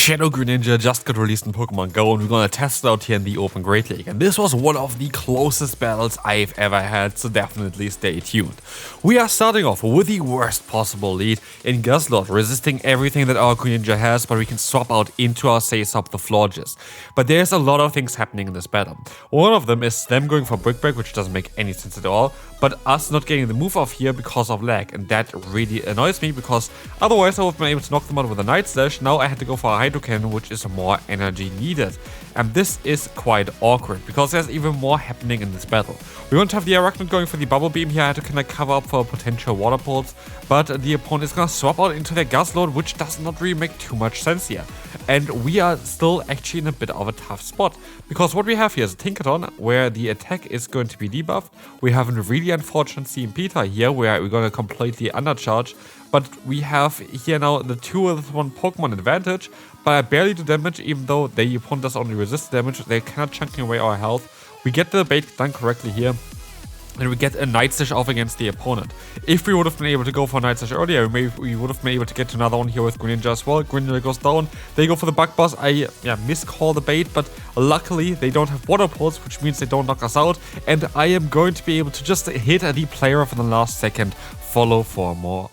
Shadow Greninja just got released in Pokemon Go, and we're gonna test it out here in the Open Great League. And this was one of the closest battles I've ever had, so definitely stay tuned. We are starting off with the worst possible lead in Guzzlord, resisting everything that our Greninja has, but we can swap out into our Saysop the Florges. But there's a lot of things happening in this battle. One of them is them going for Brick Break, which doesn't make any sense at all, but us not getting the move off here because of lag, and that really annoys me because otherwise I would have been able to knock them out with a Night Slash. Now I had to go for a Hydro Cannon, which is more energy needed. And this is quite awkward because there's even more happening in this battle. We want to have the Arachnid going for the Bubble Beam here. I had to kind of cover up for potential Water Pulse, but the opponent is going to swap out into their Guzzlord, which does not really make too much sense here. And we are still actually in a bit of a tough spot because what we have here is a Tinkaton where the attack is going to be debuffed. We have a really unfortunate CMPita here where we're going to completely undercharge, but we have here now the 2-1 Pokemon advantage, but I barely do damage even though the opponent does only resist damage. They're kind of chunking away our health. We get the bait done correctly here, and we get a Night Slash off against the opponent. If we would have been able to go for a Night Slash earlier, maybe we would have been able to get to another one here with Greninja as well. Greninja goes down, they go for the Bug Buzz. I miscall the bait, but luckily they don't have Water Pulse, which means they don't knock us out, and I am going to be able to just hit the player for the last second, follow for more